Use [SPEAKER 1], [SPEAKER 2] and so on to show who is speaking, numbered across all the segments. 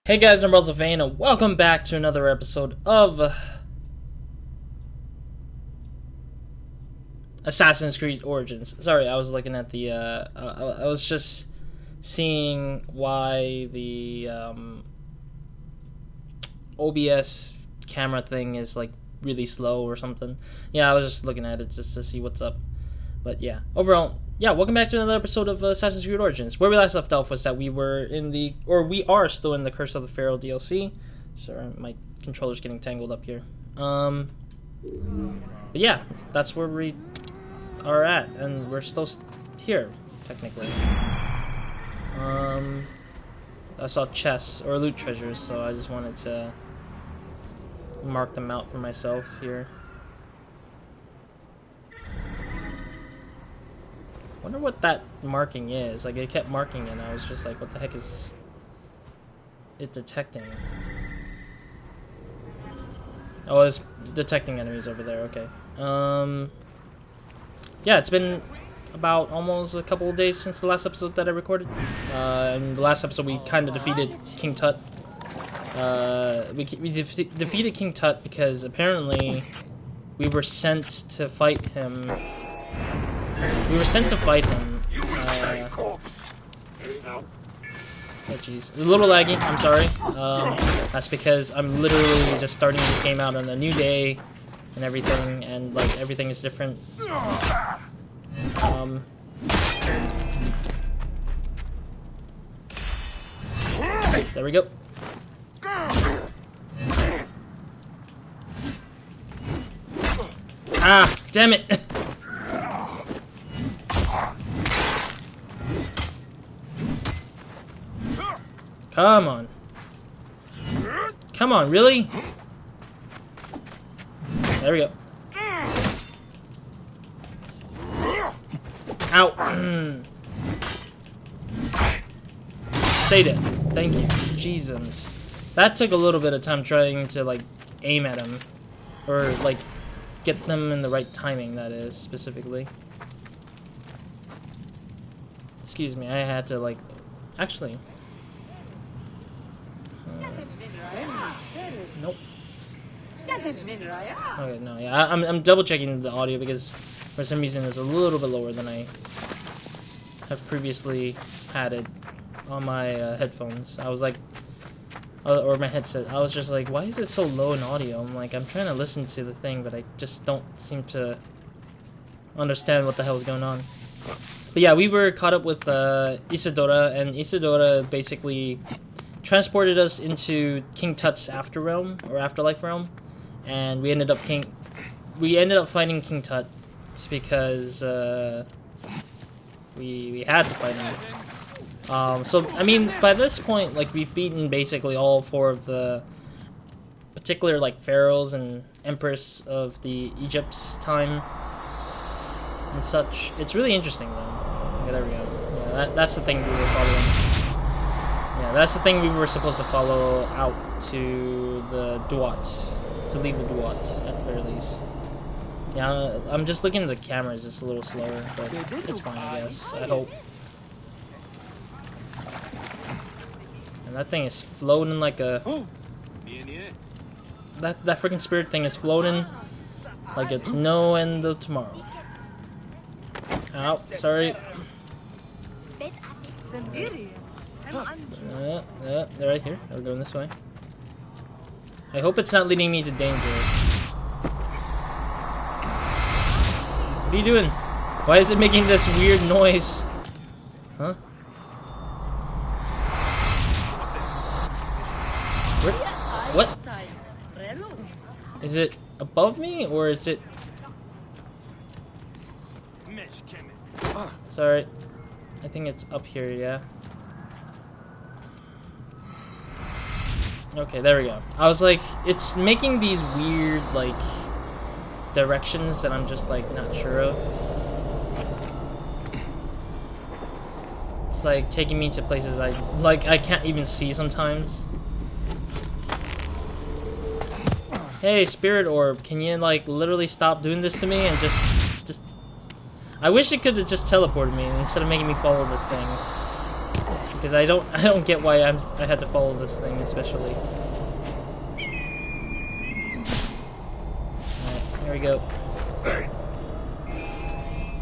[SPEAKER 1] Hey guys, I'm RozaldVaneGAME and welcome back to another episode of Assassin's Creed Origins. Sorry, I was looking at the, I was just seeing why the OBS camera thing is like really slow or something. Yeah, I was just looking at it just to see what's up. But yeah, overall, yeah, welcome back to another episode of Assassin's Creed Origins. Where we last left off was that we are still in the Curse of the Pharaohs DLC. Sorry, my controller's getting tangled up here. But yeah, that's where we are at, and we're still here, technically. I saw chests, or loot treasures, so I just wanted to mark them out for myself here. Wonder what that marking is. Like, it kept marking it, and I was just like, what the heck is it detecting? Oh, it's detecting enemies over there. Okay. Yeah, it's been about almost a couple of days since the last episode that I recorded. In the last episode, we kind of defeated King Tut. We defeated King Tut because apparently we were sent to fight him. We were sent to fight him. Oh jeez, a little laggy. I'm sorry. That's because I'm literally just starting this game out on a new day and everything, and like everything is different. There we go. Ah, damn it! Come on. Come on, really? There we go. Ow. Stay dead. Thank you. Jesus. That took a little bit of time trying to, like, aim at him. Or, like, get them in the right timing, that is, specifically. Excuse me, I had to, like... Actually... Nope. Okay, no, yeah, I'm double checking the audio because for some reason it's a little bit lower than I have previously had it on my headphones. I was like, or my headset. I was just like, why is it so low in audio? I'm like, I'm trying to listen to the thing, but I just don't seem to understand what the hell is going on. But yeah, we were caught up with Isidora, and Isidora basically transported us into King Tut's afterlife realm, and we ended up fighting King Tut because we had to fight him. So I mean, by this point, like, we've beaten basically all 4 of the particular, like, pharaohs and empress of the Egypt's time and such. It's really interesting though. Okay, there we go. Yeah, that's the thing we were following. Yeah, that's the thing we were supposed to follow out to the Duat, to leave the Duat at the very least. Yeah, I'm just looking at the cameras, it's a little slower, but it's fine, I guess. I hope. And that thing is floating like a... That freaking spirit thing is floating like it's no end of tomorrow. Ow, sorry. They're right here. We're going this way. I hope it's not leading me to danger. What are you doing? Why is it making this weird noise? Huh? What? Is it above me, or is it... Sorry. I think it's up here, yeah. Okay, there we go. I was like, it's making these weird, like, directions that I'm just, like, not sure of. It's, like, taking me to places I can't even see sometimes. Hey, Spirit Orb, can you, like, literally stop doing this to me and just... I wish it could have just teleported me instead of making me follow this thing. Because I don't get why I had to follow this thing, especially. Alright, here we go.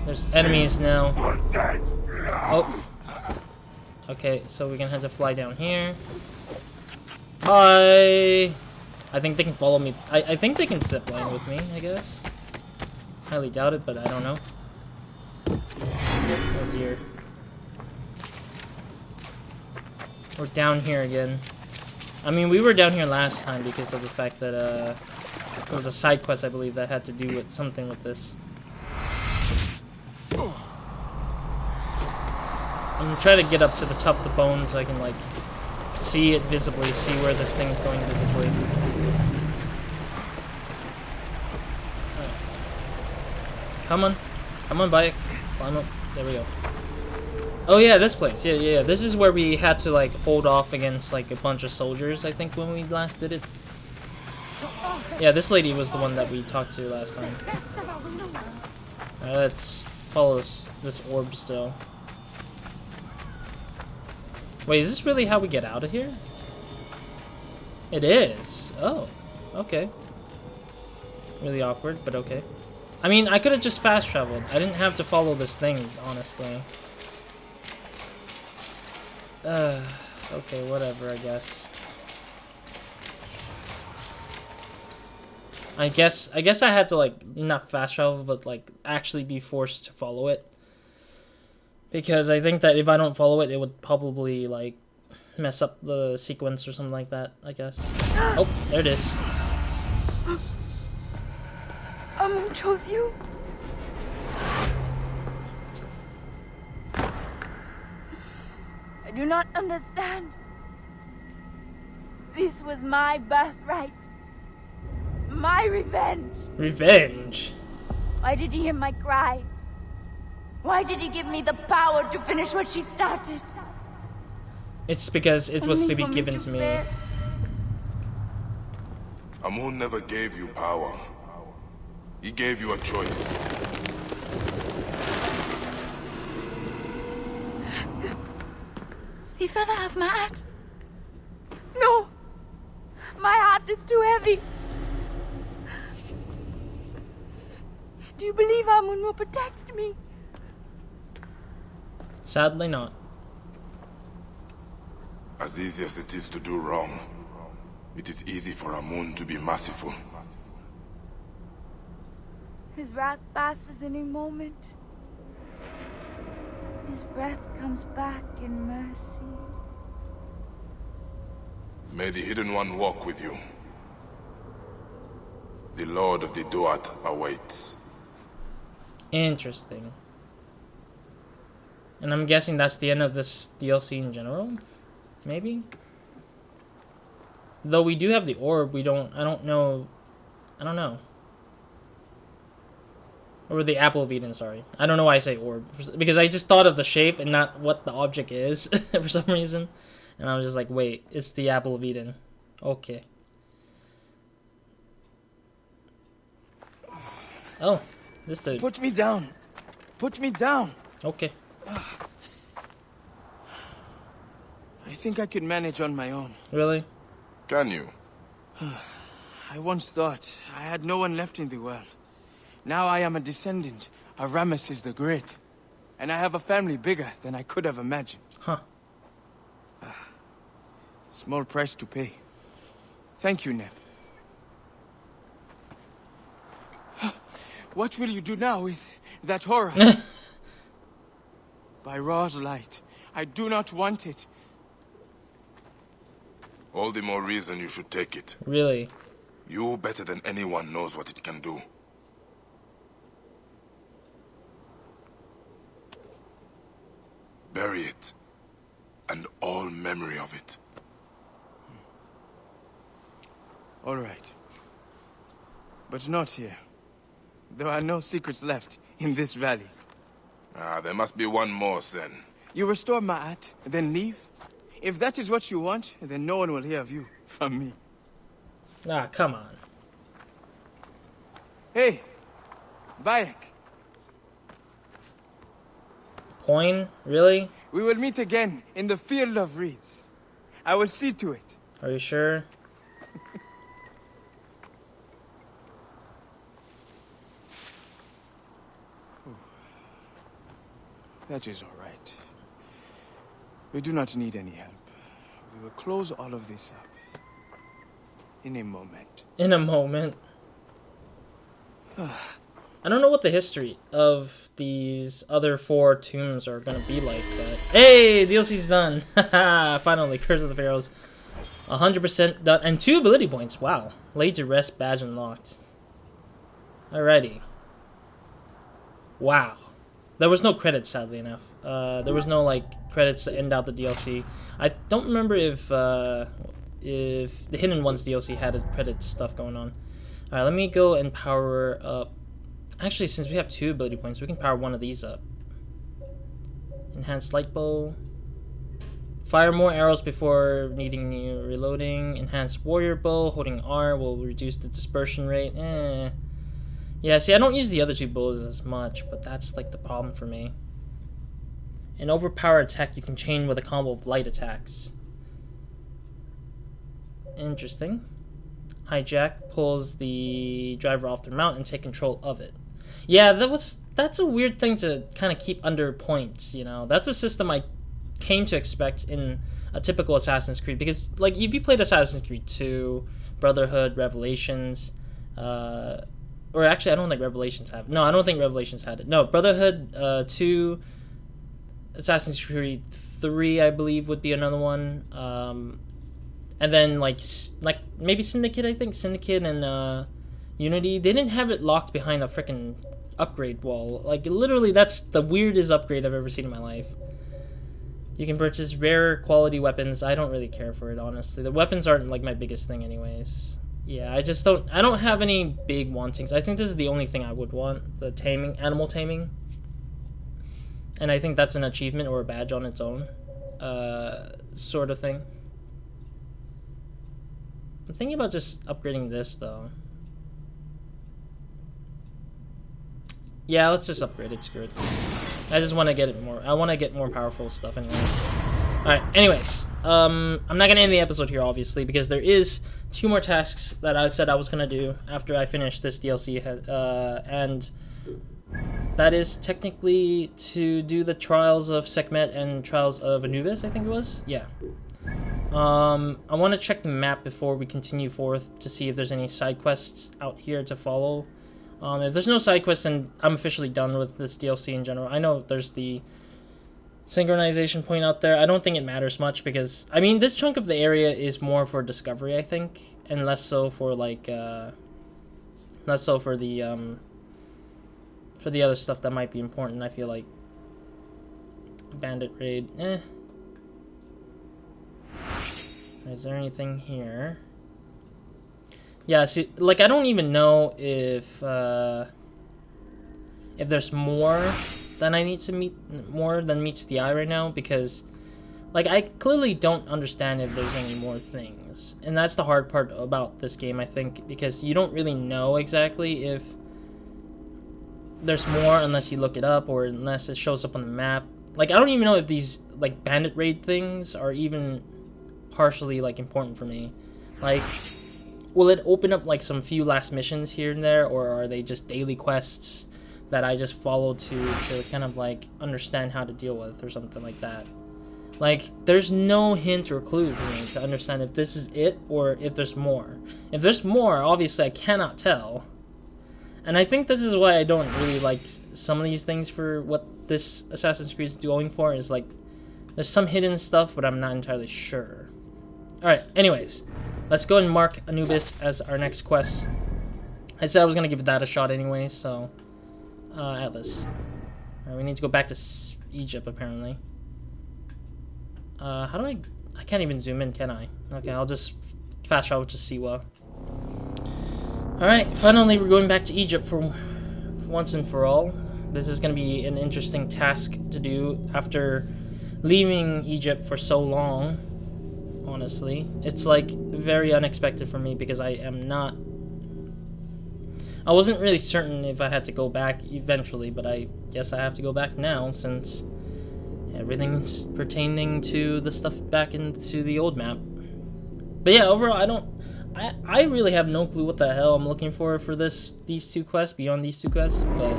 [SPEAKER 1] There's enemies now. Oh. Okay, so we're gonna have to fly down here. Bye! I think they can follow me. I think they can zip line with me, I guess. Highly doubt it, but I don't know. Oh dear. We're down here again. I mean, we were down here last time because of the fact that it was a side quest, I believe, that had to do with something with this. I'm trying to get up to the top of the bone so I can, like, see it visibly, see where this thing is going visibly. Right. Come on. Come on, bike. Climb up. There we go. Oh yeah, this place. Yeah. This is where we had to, like, hold off against, like, a bunch of soldiers, I think, when we last did it. Yeah, this lady was the one that we talked to last time. Alright, let's follow this orb still. Wait, is this really how we get out of here? It is. Oh, okay. Really awkward, but okay. I mean, I could have just fast traveled. I didn't have to follow this thing, honestly. Okay, whatever, I guess. I guess I had to, like, not fast travel, but, like, actually be forced to follow it. Because I think that if I don't follow it, it would probably, like, mess up the sequence or something like that, I guess. Oh, there it is.
[SPEAKER 2] Amun chose you. I do not understand. This was my birthright. My revenge.
[SPEAKER 1] Revenge?
[SPEAKER 2] Why did he hear my cry? Why did he give me the power to finish what she started?
[SPEAKER 1] It's because it was to be given to me.
[SPEAKER 3] Amun never gave you power. He gave you a choice.
[SPEAKER 2] The feather have my heart. No! My heart is too heavy. Do you believe Amun will protect me?
[SPEAKER 1] Sadly not.
[SPEAKER 3] As easy as it is to do wrong, it is easy for Amun to be merciful.
[SPEAKER 2] His wrath passes any moment. His breath comes back in mercy.
[SPEAKER 3] May the Hidden One walk with you. The Lord of the Duat awaits.
[SPEAKER 1] Interesting. And I'm guessing that's the end of this DLC in general? Maybe? Though we do have the orb, I don't know. Or the Apple of Eden, sorry. I don't know why I say orb. Because I just thought of the shape and not what the object is for some reason. And I was just like, wait, it's the Apple of Eden. Okay. Oh, this dude.
[SPEAKER 4] Put me down. Put me down.
[SPEAKER 1] Okay.
[SPEAKER 4] I think I could manage on my own.
[SPEAKER 1] Really?
[SPEAKER 3] Can you?
[SPEAKER 4] I once thought I had no one left in the world. Now I am a descendant of Ramesses the Great. And I have a family bigger than I could have imagined.
[SPEAKER 1] Huh.
[SPEAKER 4] Small price to pay. Thank you, Neb. What will you do now with that horror? By Ra's light, I do not want it.
[SPEAKER 3] All the more reason you should take it.
[SPEAKER 1] Really?
[SPEAKER 3] You better than anyone knows what it can do. Bury it, and all memory of it.
[SPEAKER 4] All right. But not here. There are no secrets left in this valley.
[SPEAKER 3] There must be one more, Sen.
[SPEAKER 4] You restore Ma'at, then leave? If that is what you want, then no one will hear of you from me.
[SPEAKER 1] Ah, come on.
[SPEAKER 4] Hey, Bayek.
[SPEAKER 1] Coin? Really?
[SPEAKER 4] We will meet again in the field of reeds. I will see to it.
[SPEAKER 1] Are you sure?
[SPEAKER 4] That is all right. We do not need any help. We will close all of this up in a moment.
[SPEAKER 1] In a moment. I don't know what the history of these other 4 tombs are gonna be like, but hey, DLC's done. Finally, Curse of the Pharaohs, 100% done, and 2 ability points. Wow, laid to rest badge unlocked. Alrighty. Wow, there was no credits, sadly enough. There was no like credits to end out the DLC. I don't remember if the Hidden Ones DLC had credit stuff going on. All right, let me go and power up. Actually, since we have 2 ability points, we can power one of these up. Enhanced light bow. Fire more arrows before needing reloading. Enhanced warrior bow. Holding R will reduce the dispersion rate. Yeah, see, I don't use the other 2 bows as much, but that's like the problem for me. An overpowered attack you can chain with a combo of light attacks. Interesting. Hijack pulls the driver off their mount and take control of it. Yeah, that's a weird thing to kind of keep under points, you know. That's a system I came to expect in a typical Assassin's Creed, because like if you played Assassin's Creed 2, Brotherhood, Revelations, or actually I don't think Revelations have. No, I don't think Revelations had it. No, Brotherhood 2, Assassin's Creed 3 I believe would be another one. And then like maybe Syndicate, I think Syndicate and Unity, they didn't have it locked behind a freaking upgrade wall. Like literally, that's the weirdest upgrade I've ever seen in my life. You can purchase rare quality weapons. I don't really care for it, honestly. The weapons aren't like my biggest thing anyways. Yeah, I don't have any big wantings. I think this is the only thing I would want, the taming, animal taming. And I think that's an achievement or a badge on its own, sort of thing. I'm thinking about just upgrading this though. Yeah, let's just upgrade it. Screw it. I just want to get it more. I want to get more powerful stuff, anyways. All right. Anyways, I'm not gonna end the episode here, obviously, because there is 2 more tasks that I said I was gonna do after I finish this DLC, and that is technically to do the Trials of Sekhmet and Trials of Anubis. I think it was. Yeah. I want to check the map before we continue forth to see if there's any side quests out here to follow. If there's no side quests, then I'm officially done with this DLC in general. I know there's the synchronization point out there. I don't think it matters much because, I mean, this chunk of the area is more for discovery, I think, and less so for like, less so for the other stuff that might be important. I feel like bandit raid. Is there anything here? Yeah, see, like, I don't even know if there's more than I need to meet, more than meets the eye right now, because, like, I clearly don't understand if there's any more things. And that's the hard part about this game, I think, because you don't really know exactly if there's more unless you look it up or unless it shows up on the map. Like, I don't even know if these, like, bandit raid things are even partially, like, important for me. Like, will it open up like some few last missions here and there, or are they just daily quests that I just follow to kind of like understand how to deal with or something like that? Like, there's no hint or clue for me to understand if this is it or if there's more. If there's more, obviously I cannot tell. And I think this is why I don't really like some of these things for what this Assassin's Creed is going for, is like there's some hidden stuff, but I'm not entirely sure. Alright, anyways, let's go and mark Anubis as our next quest. I said I was going to give that a shot anyway, so Atlas. Alright, we need to go back to Egypt, apparently. How do I can't even zoom in, can I? Okay, I'll just fast travel to Siwa. Alright, finally we're going back to Egypt for once and for all. This is going to be an interesting task to do after leaving Egypt for so long. Honestly, it's like very unexpected for me because I wasn't really certain if I had to go back eventually, but I guess I have to go back now since everything's pertaining to the stuff back into the old map. But yeah, overall, I really have no clue what the hell I'm looking for these two quests, beyond these two quests, but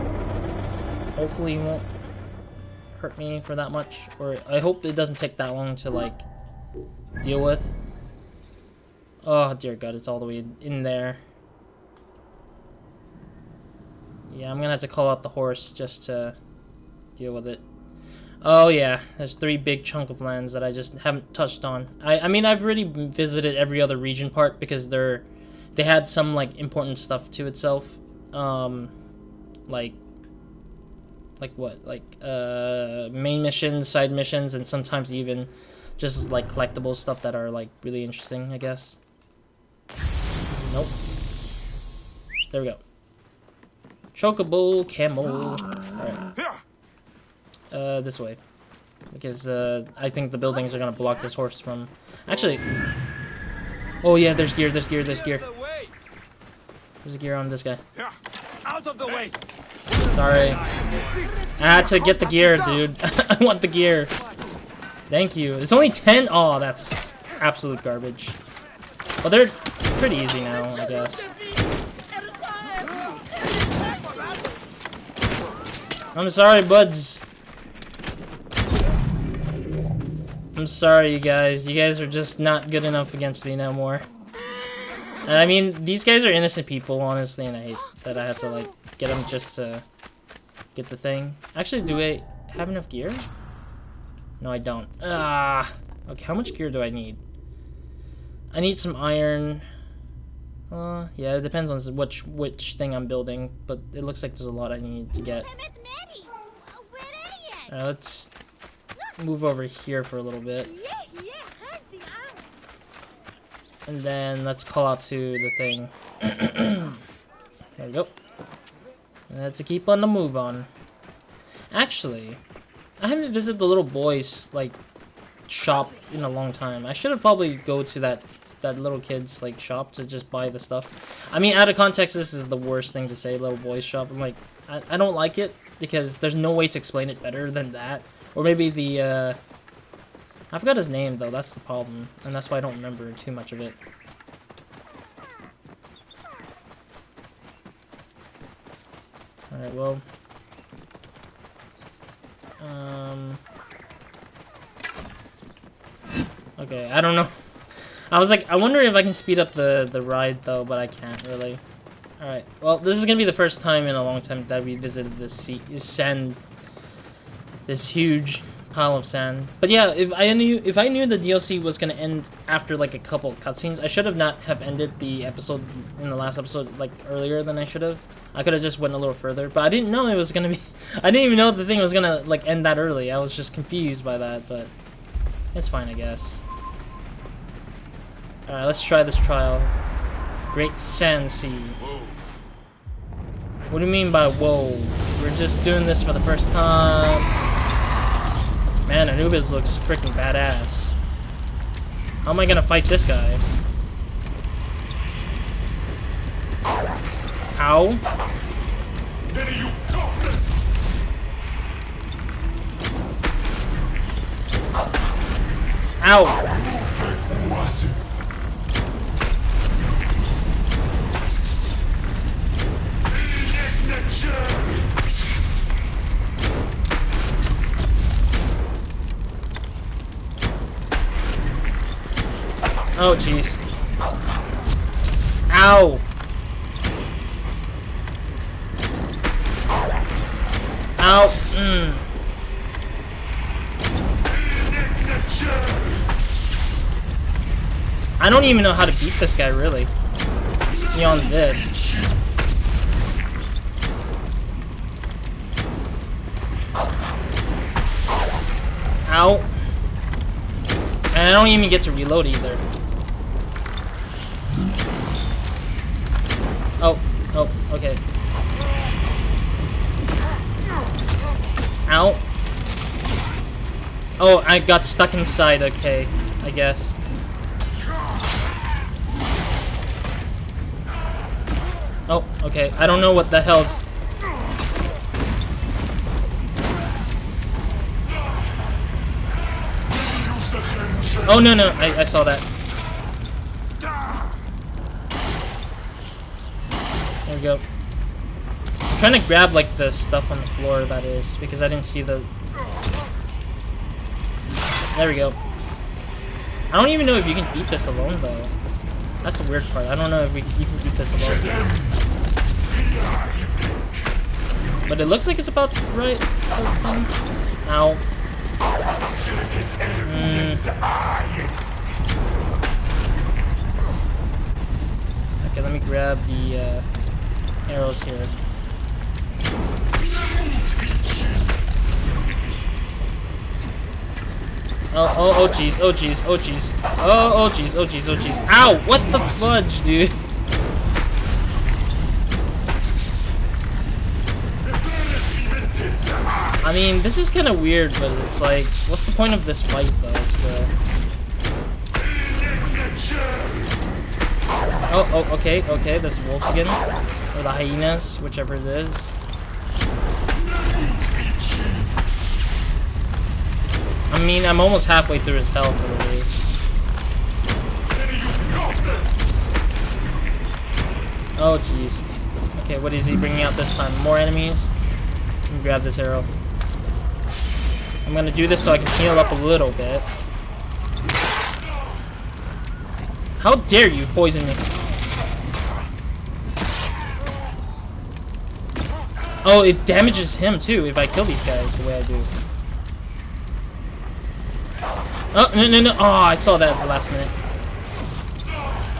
[SPEAKER 1] hopefully it won't hurt me for that much, or I hope it doesn't take that long to, like, deal with. Oh, dear God, it's all the way in there. Yeah, I'm gonna have to call out the horse just to deal with it. Oh yeah, there's 3 big chunk of lands that I just haven't touched on. I mean, I've already visited every other region part because they had some, like, important stuff to itself. Like what? Like, main missions, side missions, and sometimes even just, like, collectible stuff that are, like, really interesting, I guess. Nope. There we go. Chocobo, camel. Alright. This way. Because, I think the buildings are gonna block this horse from... Actually... Oh yeah, there's gear, there's gear, there's gear. There's a gear on this guy.
[SPEAKER 4] Out of the way.
[SPEAKER 1] Sorry. I had to get the gear, dude. I want the gear. Thank you. It's only 10? Oh, that's absolute garbage. Well, they're pretty easy now, I guess. I'm sorry, buds. I'm sorry, you guys. You guys are just not good enough against me no more. And I mean, these guys are innocent people, honestly, and I hate that I have to, like, get them just to get the thing. Actually, do I have enough gear? No, I don't. Ah. Okay, how much gear do I need? I need some iron. Yeah, it depends on which thing I'm building, but it looks like there's a lot I need to get. Alright, let's move over here for a little bit. And then let's call out to the thing. There we go. Let's keep on the move on. Actually, I haven't visited the little boy's, like, shop in a long time. I should have probably go to that little kid's, like, shop to just buy the stuff. I mean, out of context, this is the worst thing to say, little boy's shop. I'm like, I don't like it because there's no way to explain it better than that. Or maybe the, I forgot his name, though. That's the problem. And that's why I don't remember too much of it. Alright, well. Okay, I don't know. I was like, I wonder if I can speed up the ride, though, but I can't really. Alright, well, this is gonna be the first time in a long time that we visited this sand. This huge pile of sand. But yeah, if I knew the DLC was gonna end after, like, a couple cutscenes, I should have not have ended the episode in the last episode, like, earlier than I should have. I could have just went a little further, but I didn't know it was gonna be... I didn't even know the thing was gonna, like, end that early. I was just confused by that, but it's fine, I guess. Alright, let's try this trial. Great Sand Sea. What do you mean by whoa? We're just doing this for the first time. Man, Anubis looks freaking badass. How am I gonna fight this guy? Ow. Ow. Oh, jeez. Ow! Ow! I don't even know how to beat this guy, really. Beyond this. Ow! And I don't even get to reload either. Oh, okay. Ow. Oh, I got stuck inside, okay, I guess. Oh, okay, I don't know what the hell's... Oh, no, no, I saw that. There we go. I'm trying to grab, like, the stuff on the floor, that is, because I didn't see the... There we go. I don't even know if you can beat this alone, though. That's the weird part. I don't know if you can beat this alone. But it looks like it's about right. Ow. Okay, let me grab the arrows here. Oh jeez, oh jeez, oh jeez. Oh jeez, oh jeez, oh jeez. Ow! What the fudge, dude? I mean, this is kind of weird, but it's like, what's the point of this fight, though, still? Oh, okay, there's wolves again. Or the hyenas, whichever it is. I mean, I'm almost halfway through his health already. Oh, jeez. Okay, what is he bringing out this time? More enemies? Let me grab this arrow. I'm gonna do this so I can heal up a little bit. How dare you poison me? Oh, it damages him too if I kill these guys the way I do. Oh, no. Oh, I saw that at the last minute.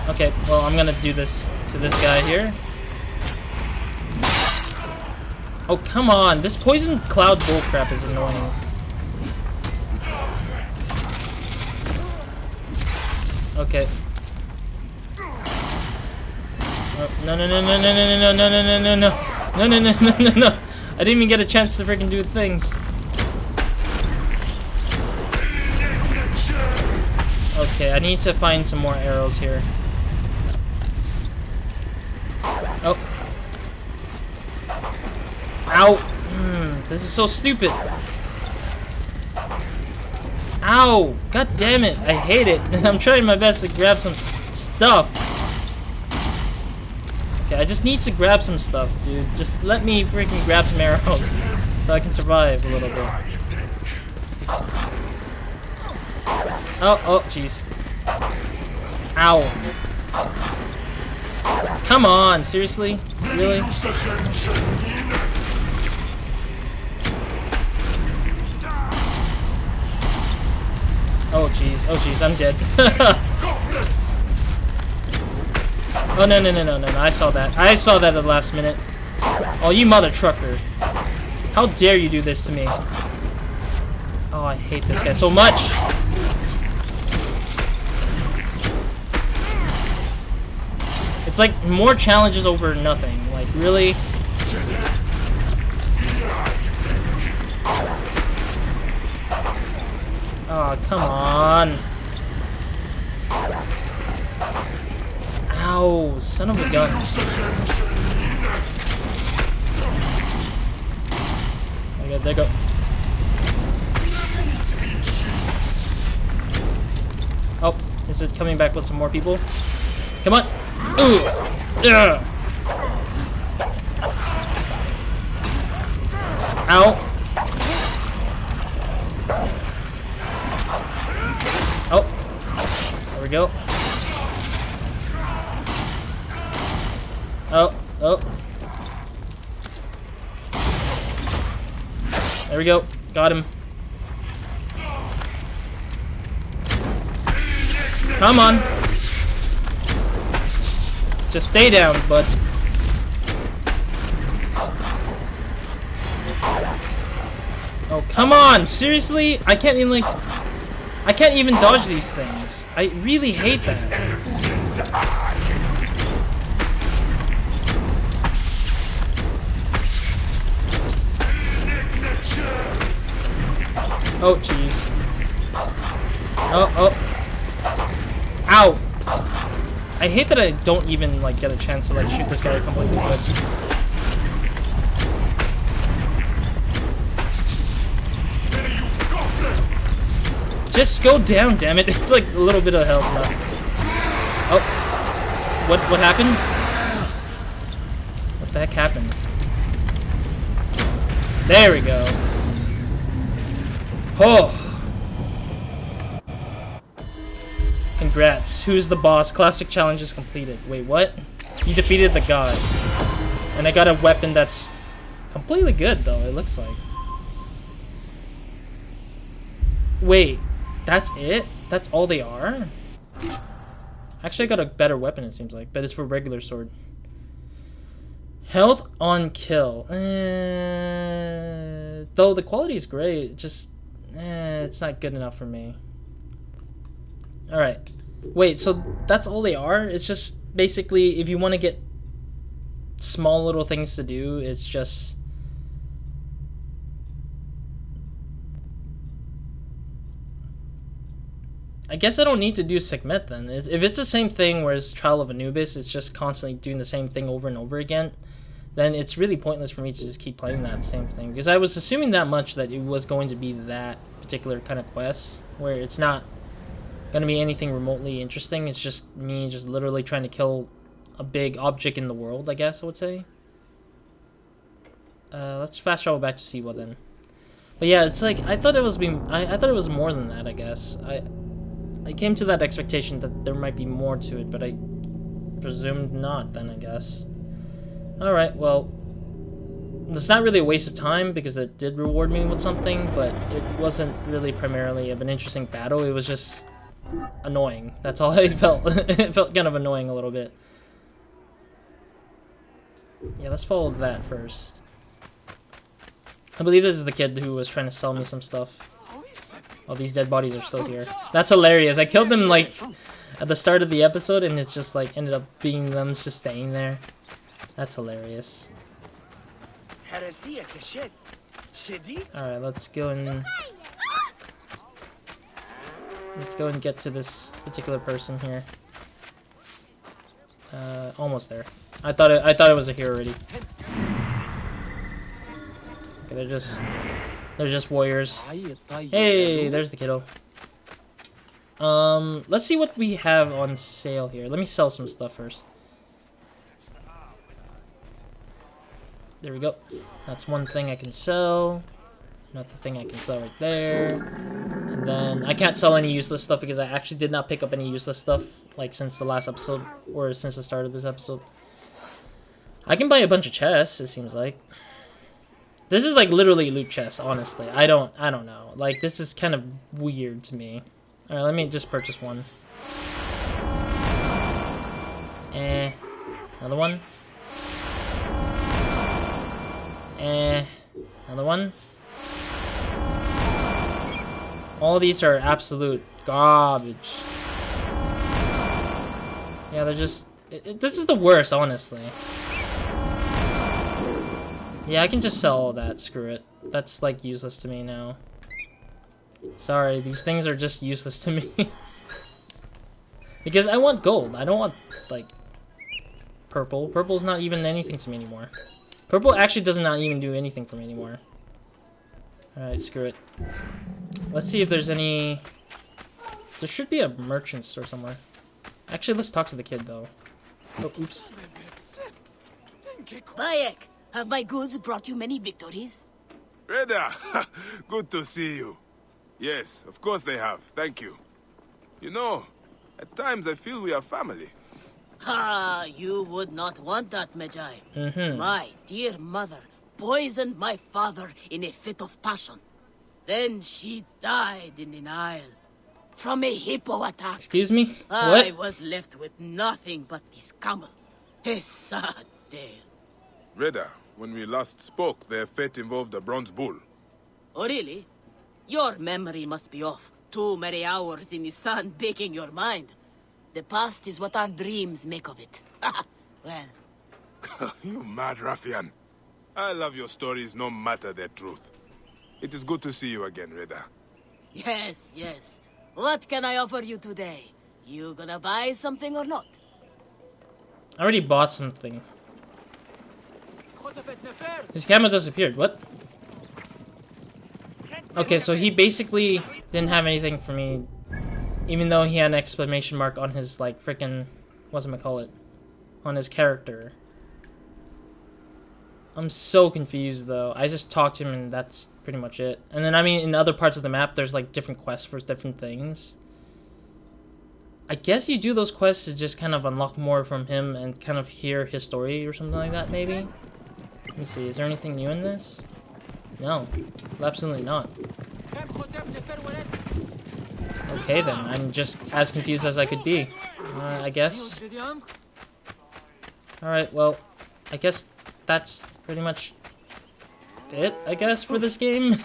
[SPEAKER 1] Okay, well, I'm gonna do this to this guy here. Oh, come on. This poison cloud bullcrap is annoying. Okay. Oh, no. No. I didn't even get a chance to freaking do things. Okay, I need to find some more arrows here. Oh. Ow. This is so stupid. Ow. God damn it. I hate it. I'm trying my best to grab some stuff. Okay, I just need to grab some stuff, dude. Just let me freaking grab some arrows so I can survive a little bit. Oh, jeez. Ow. Come on, seriously? Really? Oh, jeez, I'm dead. Oh, no, I saw that. I saw that at the last minute. Oh, you mother trucker. How dare you do this to me? Oh, I hate this guy so much. It's like more challenges over nothing. Like, really? Oh, come on. Ow, son of a gun. There you go. Oh, is it coming back with some more people? Come on. Ooh. Ugh. Ow. Oh. There we go. Oh. There we go. Got him. Come on. Just stay down, bud. Oh, come on! Seriously? I can't even, like... I can't even dodge these things. I really hate that. Oh, jeez. Oh. Ow! I hate that I don't even, like, get a chance to, like, shoot this guy completely good. Just go down, damn it. It's like a little bit of health left. Oh. What happened? What the heck happened? There we go. Oh. Congrats. Who's the boss? Classic challenge is completed. Wait, what? You defeated the god. And I got a weapon that's completely good, though, it looks like. Wait, that's it? That's all they are? Actually, I got a better weapon, it seems like, but it's for regular sword. Health on kill. Though the quality is great, just it's not good enough for me. Alright. Wait, so that's all they are? It's just basically, if you want to get small little things to do, it's just... I guess I don't need to do Sekhmet then. If it's the same thing whereas Trial of Anubis, it's just constantly doing the same thing over and over again, then it's really pointless for me to just keep playing that same thing. Because I was assuming that much that it was going to be that particular kind of quest, where it's not going to be anything remotely interesting. It's just me just literally trying to kill a big object in the world, I guess I would say. Let's fast travel back to Siwa then. But yeah, it's like, I thought it was I thought it was more than that, I guess. I came to that expectation that there might be more to it, but I presumed not then, I guess. Alright, well, it's not really a waste of time because it did reward me with something, but it wasn't really primarily of an interesting battle. It was just annoying. That's all I felt. It felt kind of annoying a little bit. Yeah, let's follow that first. I believe this is the kid who was trying to sell me some stuff. Oh, these dead bodies are still here. That's hilarious. I killed them, like, at the start of the episode, and it's just, like, ended up being them just staying there. That's hilarious. Alright, let's go and... Let's go and get to this particular person here. Almost there. I thought it was here already. Okay, they're just warriors. Hey, there's the kiddo. Let's see what we have on sale here. Let me sell some stuff first. There we go. That's one thing I can sell. Another thing I can sell right there. And then I can't sell any useless stuff because I actually did not pick up any useless stuff like since the last episode or since the start of this episode. I can buy a bunch of chests, it seems like. This is like literally loot chests, honestly. I don't know. Like, this is kind of weird to me. Alright, let me just purchase one. Another one. Another one. All these are absolute garbage. Yeah, they're just... this is the worst, honestly. Yeah, I can just sell all that. Screw it. That's, like, useless to me now. Sorry, these things are just useless to me. Because I want gold. I don't want, like, purple. Purple's not even anything to me anymore. Purple actually does not even do anything for me anymore. Alright, screw it. Let's see if there's any... There should be a merchant store somewhere. Actually, let's talk to the kid, though. Oh, oops.
[SPEAKER 5] Bayek, have my goods brought you many victories?
[SPEAKER 3] Reda, good to see you. Yes, of course they have. Thank you. You know, at times I feel we are family.
[SPEAKER 5] Ha! You would not want that, Medjay. My dear mother poisoned my father in a fit of passion. Then she died in the Nile from a hippo attack.
[SPEAKER 1] Excuse me?
[SPEAKER 5] I
[SPEAKER 1] What?
[SPEAKER 5] was left with nothing but this camel. A sad tale.
[SPEAKER 3] Reda, when we last spoke, their fate involved a bronze bull.
[SPEAKER 5] Oh, really? Your memory must be off. Too many hours in the sun baking your mind. The past is what our dreams make of it. Well,
[SPEAKER 3] You mad ruffian. I love your stories no matter their truth. It is good to see you again, Reda.
[SPEAKER 5] yes, yes. What can I offer you today? You gonna buy something or not?
[SPEAKER 1] I already bought something. His camera disappeared. What? Okay, so he basically didn't have anything for me, even though he had an exclamation mark on his, like, freaking, whatchamacallit, on his character. I'm so confused, though. I just talked to him, and that's pretty much it. And then, I mean, in other parts of the map, there's, like, different quests for different things. I guess you do those quests to just kind of unlock more from him and kind of hear his story or something like that, maybe? Let me see, is there anything new in this? No, absolutely not. Okay then, I'm just as confused as I could be, I guess. Alright, well, I guess that's pretty much it, I guess, for this game.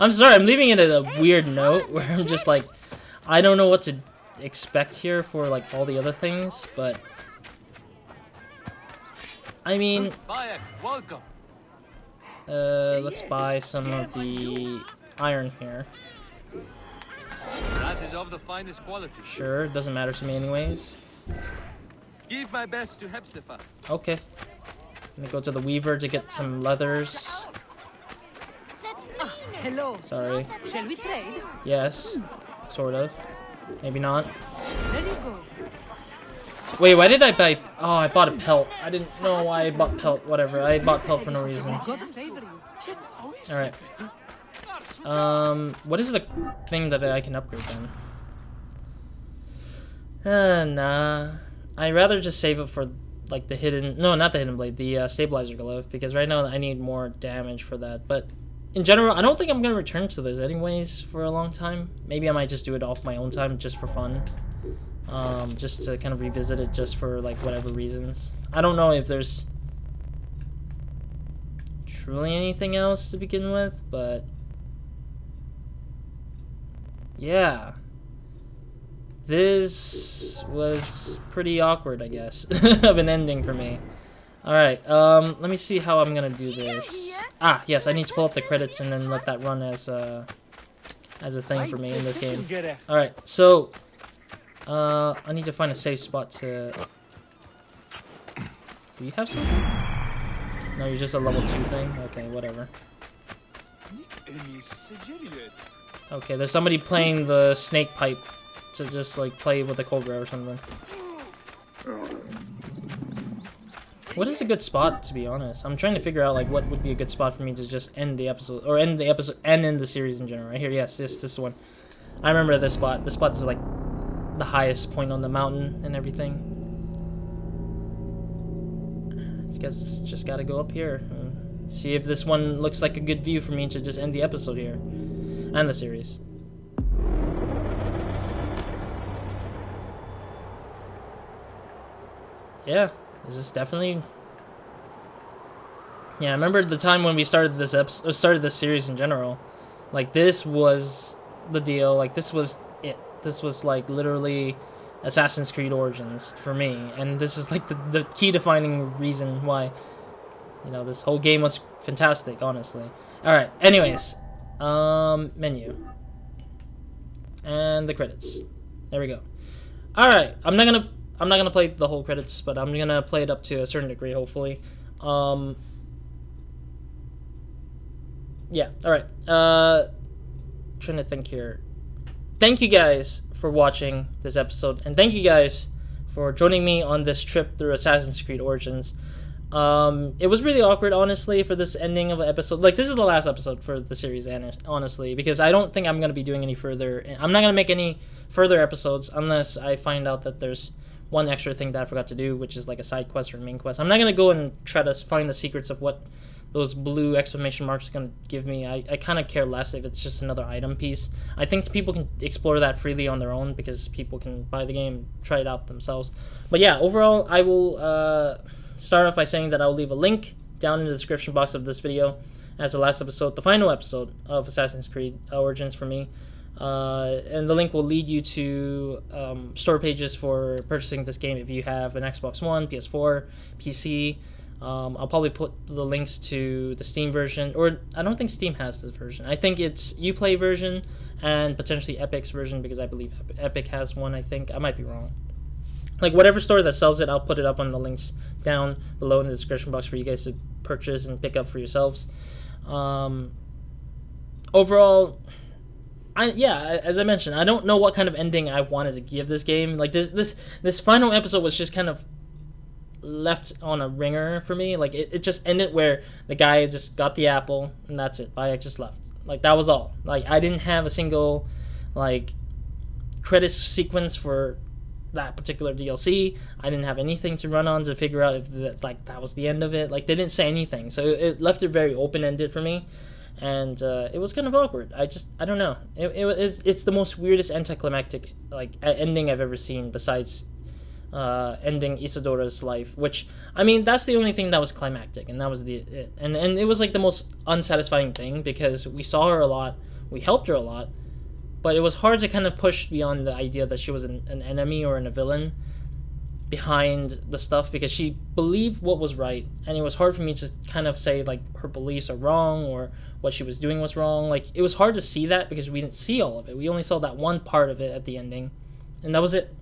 [SPEAKER 1] I'm sorry, I'm leaving it at a weird note where I'm just like, I don't know what to expect here for like all the other things, but I mean, let's buy some of the iron here.
[SPEAKER 6] That is of the finest quality.
[SPEAKER 1] Sure, doesn't matter to me anyways.
[SPEAKER 6] Give my best to Hepzibah.
[SPEAKER 1] Okay. Let me go to the weaver to get some leathers.
[SPEAKER 7] Hello.
[SPEAKER 1] Sorry.
[SPEAKER 7] Shall we trade?
[SPEAKER 1] Yes. Sort of. Maybe not.
[SPEAKER 7] There you go.
[SPEAKER 1] Wait, why did I buy... Oh, I bought a pelt. I didn't know why I bought pelt. Whatever. I bought pelt for no reason.
[SPEAKER 7] God's favor you.
[SPEAKER 1] Alright. What is the thing that I can upgrade then? Nah. I'd rather just save it for, like, the hidden... No, not the hidden blade. The stabilizer glove. Because right now I need more damage for that. But in general, I don't think I'm going to return to this anyways for a long time. Maybe I might just do it off my own time just for fun. Just to kind of revisit it just for, like, whatever reasons. I don't know if there's truly anything else to begin with, but yeah. This was pretty awkward, I guess, of an ending for me. Alright, let me see how I'm gonna do this. Ah, yes, I need to pull up the credits and then let that run as a thing for me in this game. Alright, so I need to find a safe spot to... Do you have something? No, you're just a level 2 thing? Okay, whatever. Okay, there's somebody playing the snake pipe to just, like, play with the cobra or something. What is a good spot, to be honest? I'm trying to figure out, like, what would be a good spot for me to just end the episode, or end the episode, and end the series in general. Right here, yes, this one. I remember this spot. This spot is, like, the highest point on the mountain and everything. I guess just gotta go up here. See if this one looks like a good view for me to just end the episode here. And the series. Yeah, this is definitely... Yeah, I remember the time when we started this episode, started this series in general. Like, this was the deal. Like, this was it. This was, like, literally Assassin's Creed Origins for me. And this is, like, the key defining reason why, you know, this whole game was fantastic, honestly. Alright, anyways. Menu. And the credits. There we go. Alright, I'm not gonna play the whole credits, but I'm gonna play it up to a certain degree, hopefully. Yeah, alright. Trying to think here. Thank you guys for watching this episode, and thank you guys for joining me on this trip through Assassin's Creed Origins. It was really awkward, honestly, for this ending of an episode. Like, this is the last episode for the series, honestly, because I don't think I'm going to be doing any further. I'm not going to make any further episodes unless I find out that there's one extra thing that I forgot to do, which is like a side quest or a main quest. I'm not going to go and try to find the secrets of what those blue exclamation marks are going to give me. I kind of care less if it's just another item piece. I think people can explore that freely on their own because people can buy the game, try it out themselves. But yeah, overall, I will start off by saying that I'll leave a link down in the description box of this video as the last episode, the final episode of Assassin's Creed Origins for me. And the link will lead you to store pages for purchasing this game if you have an Xbox One, PS4, PC. I'll probably put the links to the Steam version, or I don't think Steam has this version. I think it's Uplay version and potentially Epic's version, because I believe Epic has one, I think. I might be wrong. Like, whatever store that sells it, I'll put it up on the links down below in the description box for you guys to purchase and pick up for yourselves. overall, as I mentioned, I don't know what kind of ending I wanted to give this game. Like this final episode was just kind of left on a ringer for me. Like it just ended where the guy just got the apple and that's it. I just left. Like that was all. Like I didn't have a single like credit sequence for that particular DLC. I didn't have anything to run on to figure out if that was the end of it. Like they didn't say anything, so it left it very open ended for me, and it was kind of awkward. I don't know. It's the most weirdest anticlimactic like ending I've ever seen besides ending Isidora's life, which I mean that's the only thing that was climactic, and that was it. And it was like the most unsatisfying thing because we saw her a lot, we helped her a lot, but it was hard to kind of push beyond the idea that she was an enemy or a villain behind the stuff because she believed what was right, and it was hard for me to kind of say like her beliefs are wrong or what she was doing was wrong. Like it was hard to see that because we didn't see all of it. We only saw that one part of it at the ending, and that was it.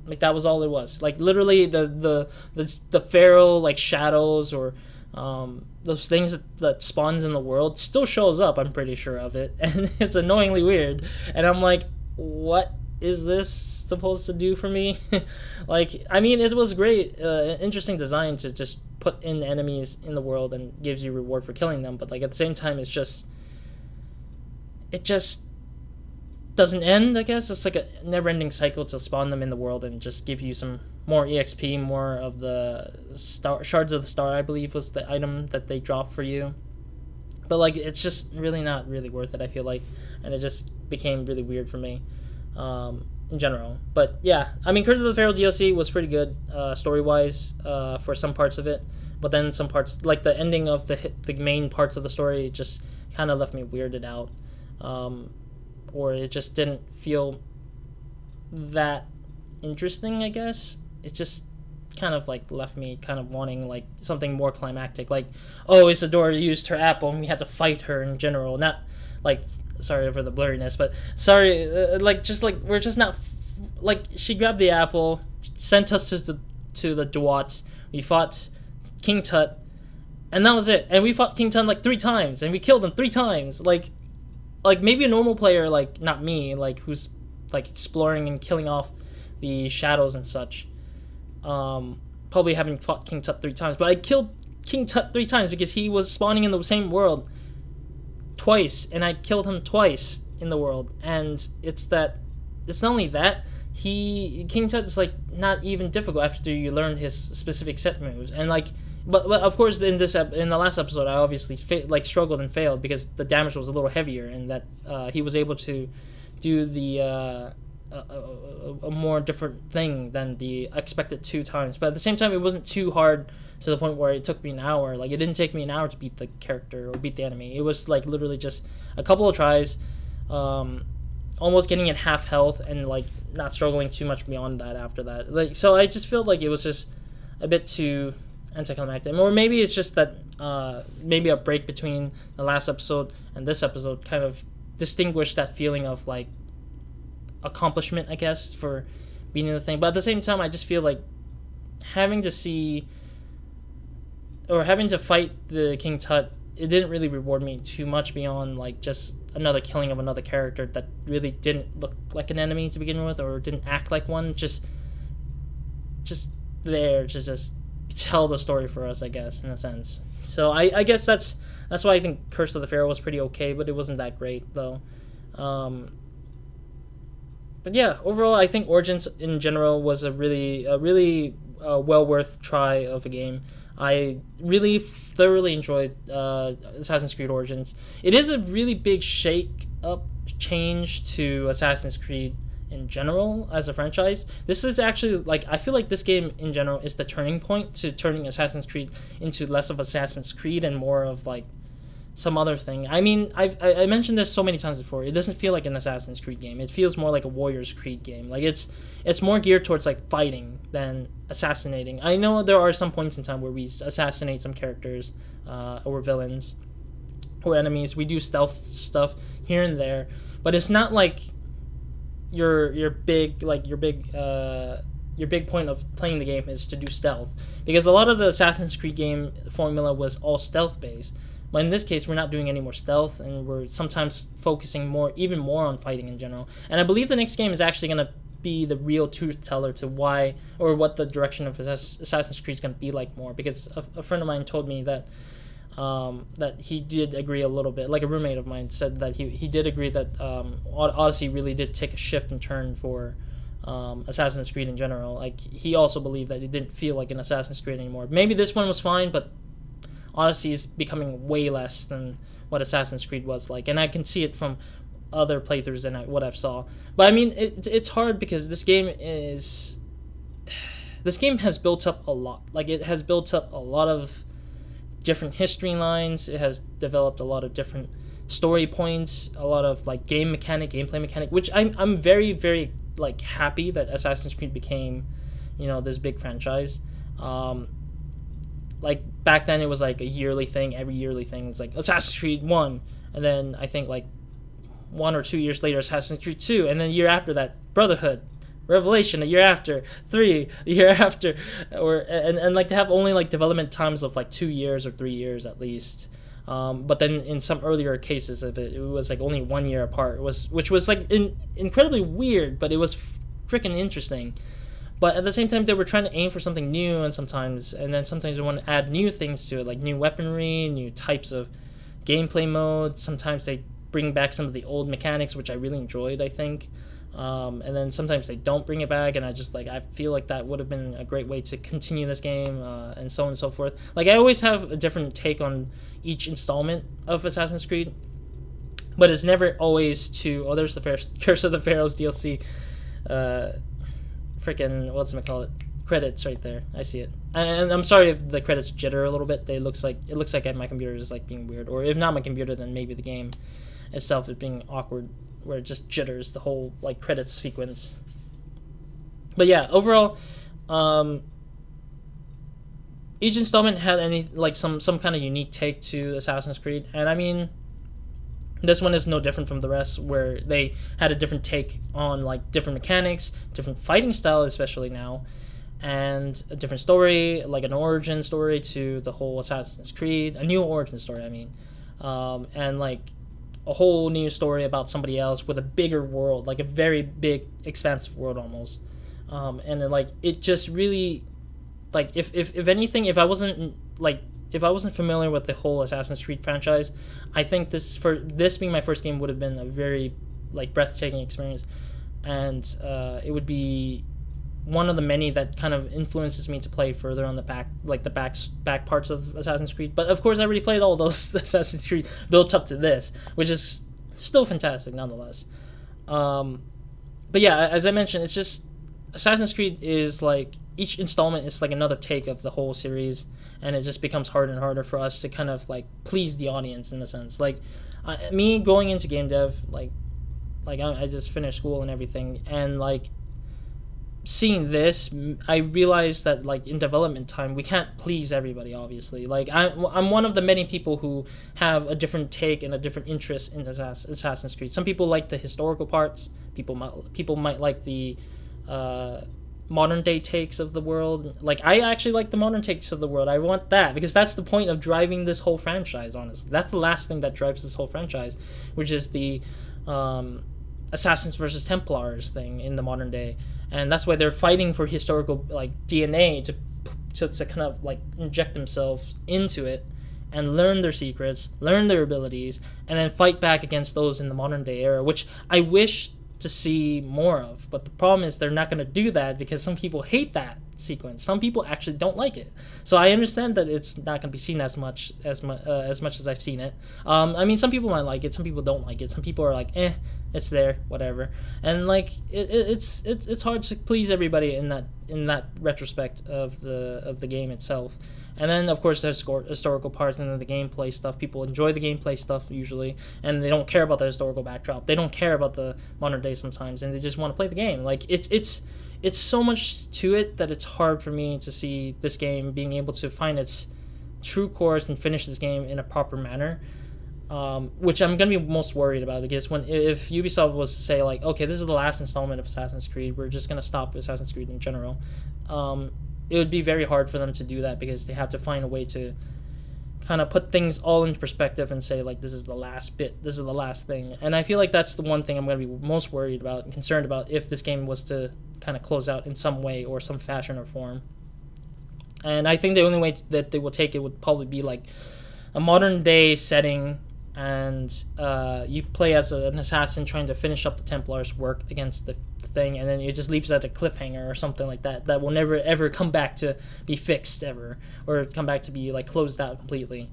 [SPEAKER 1] Like that was all it was. Like literally the Pharaoh like shadows or those things that spawns in the world still shows up. I'm pretty sure of it, and it's annoyingly weird. And I'm like, what is this supposed to do for me? Like, I mean, it was great, interesting design to just put in enemies in the world and gives you reward for killing them. But like at the same time, it just doesn't end, I guess. It's like a never-ending cycle to spawn them in the world and just give you some more EXP, more of the shards of the star, I believe was the item that they dropped for you. But like it's just really not really worth it, I feel like, and it just became really weird for me in general. But yeah, I mean, Curse of the Pharaohs DLC was pretty good story-wise for some parts of it, but then some parts, like the ending of the main parts of the story, just kind of left me weirded out. Or it just didn't feel that interesting, I guess. It just kind of like left me kind of wanting like something more climactic, like, oh, Isidora used her apple and we had to fight her in general. Not like, sorry for the blurriness, but sorry, like just like we're just not like she grabbed the apple, sent us to the Duat, we fought King Tut, and that was it. And we fought King Tut like 3 times and we killed him 3 times. Like maybe a normal player, like not me, like who's like exploring and killing off the shadows and such, probably haven't fought King Tut 3 times. But I killed King Tut 3 times because he was spawning in the same world twice, and I killed him twice in the world. And it's not only that, King Tut is like not even difficult after you learn his specific set moves. And like, but of course in the last episode I obviously struggled and failed because the damage was a little heavier, and that he was able to do the a more different thing than the expected 2 times. But at the same time, it wasn't too hard to the point where it took me an hour. Like it didn't take me an hour to beat the character or beat the enemy. It was like literally just a couple of tries, almost getting at half health, and like not struggling too much beyond that after that. Like, so I just felt like it was just a bit too anticlimactic, or maybe it's just that maybe a break between the last episode and this episode kind of distinguished that feeling of like accomplishment, I guess, for beating the thing. But at the same time, I just feel like having to fight the King Tut, it didn't really reward me too much beyond like just another killing of another character that really didn't look like an enemy to begin with, or didn't act like one, just there to just tell the story for us, I guess, in a sense. So I guess that's why I think Curse of the Pharaoh was pretty okay, but it wasn't that great though. But yeah, overall, I think Origins in general was a really well worth try of a game. I really thoroughly enjoyed Assassin's Creed Origins. It is a really big change to Assassin's Creed in general as a franchise. This is actually like, I feel like this game in general is the turning point to turning Assassin's Creed into less of Assassin's Creed and more of like some other thing. I mean, I mentioned this so many times before. It doesn't feel like an Assassin's Creed game. It feels more like a Warriors Creed game. Like it's more geared towards like fighting than assassinating. I know there are some points in time where we assassinate some characters or villains or enemies. We do stealth stuff here and there, but it's not like your big point of playing the game is to do stealth, because a lot of the Assassin's Creed game formula was all stealth based. But in this case, we're not doing any more stealth, and we're sometimes focusing even more on fighting in general. And I believe the next game is actually going to be the real truth teller to why, or what the direction of Assassin's Creed is going to be like more. Because a friend of mine told me that that he did agree a little bit, like a roommate of mine said that he did agree that Odyssey really did take a shift and turn for Assassin's Creed in general. Like, he also believed that it didn't feel like an Assassin's Creed anymore. Maybe this one was fine, but Odyssey is becoming way less than what Assassin's Creed was like, and I can see it from other playthroughs and what I've saw. But I mean, it's hard because this game has built up a lot. Like, it has built up a lot of different history lines. It has developed a lot of different story points, a lot of like gameplay mechanic, which I'm very, very like happy that Assassin's Creed became, you know, this big franchise. Like, back then it was like a yearly thing. Every yearly thing is like Assassin's Creed 1, and then I think like 1 or 2 years later Assassin's Creed 2, and then a year after that Brotherhood, Revelation, a year after, 3 a year after, and like to have only like development times of like 2 years or 3 years at least. But then in some earlier cases of it was like only 1 year apart, which was like incredibly weird, but it was freaking interesting. But at the same time, they were trying to aim for something new, and then sometimes they want to add new things to it, like new weaponry, new types of gameplay modes. Sometimes they bring back some of the old mechanics, which I really enjoyed, I think. And then sometimes they don't bring it back, and I feel like that would have been a great way to continue this game, and so on and so forth. Like, I always have a different take on each installment of Assassin's Creed, but it's never always there's the Curse of the Pharaohs DLC. Freaking credits right there. I see it, and I'm sorry if the credits jitter a little bit. It looks like my computer is like being weird, or if not my computer, then maybe the game itself is being awkward, where it just jitters the whole like credits sequence. But yeah, overall, each installment had some kind of unique take to Assassin's Creed, and I mean, this one is no different from the rest, where they had a different take on like different mechanics, different fighting style, especially now, and a different story, like an origin story to the whole Assassin's Creed, a new origin story, I mean, and like a whole new story about somebody else with a bigger world, like a very big, expansive world almost, and like it just really, like if anything, if I wasn't familiar with the whole Assassin's Creed franchise, I think this being my first game would have been a very like breathtaking experience, and it would be one of the many that kind of influences me to play further on the back parts of Assassin's Creed. But of course, I already played all those Assassin's Creed built up to this, which is still fantastic nonetheless. But yeah, as I mentioned, it's just Assassin's Creed is like each installment is like another take of the whole series, and it just becomes harder and harder for us to kind of like please the audience in a sense. Like me going into game dev, like I just finished school and everything, and like seeing this, I realized that like in development time we can't please everybody, obviously. Like I'm one of the many people who have a different take and a different interest in Assassin's Creed. Some people like the historical parts, people might like the modern day takes of the world. Like, I actually like the modern takes of the world. I want that because that's the point of driving this whole franchise, honestly. That's the last thing that drives this whole franchise, which is the Assassins versus Templars thing in the modern day. And that's why they're fighting for historical like DNA to kind of like inject themselves into it and learn their secrets, learn their abilities, and then fight back against those in the modern day era, which I wish to see more of. But the problem is they're not going to do that because some people hate that sequence. Some people actually don't like it. So I understand that it's not going to be seen as much as I've seen it. I mean, some people might like it, some people don't like it. Some people are like, it's there, whatever. And like it's hard to please everybody in that retrospect of the game itself. And then, of course, there's historical parts and then the gameplay stuff. People enjoy the gameplay stuff usually, and they don't care about the historical backdrop. They don't care about the modern day sometimes, and they just want to play the game. Like, it's so much to it that it's hard for me to see this game being able to find its true course and finish this game in a proper manner, which I'm going to be most worried about, because if Ubisoft was to say, like, okay, this is the last installment of Assassin's Creed, we're just going to stop Assassin's Creed in general, it would be very hard for them to do that because they have to find a way to kind of put things all into perspective and say, like, this is the last bit, this is the last thing. And I feel like that's the one thing I'm going to be most worried about and concerned about if this game was to kind of close out in some way or some fashion or form. And I think the only way that they will take it would probably be like a modern day setting, and you play as an assassin trying to finish up the Templars' work against the thing, and then it just leaves at a cliffhanger or something like that that will never ever come back to be fixed ever, or come back to be like closed out completely,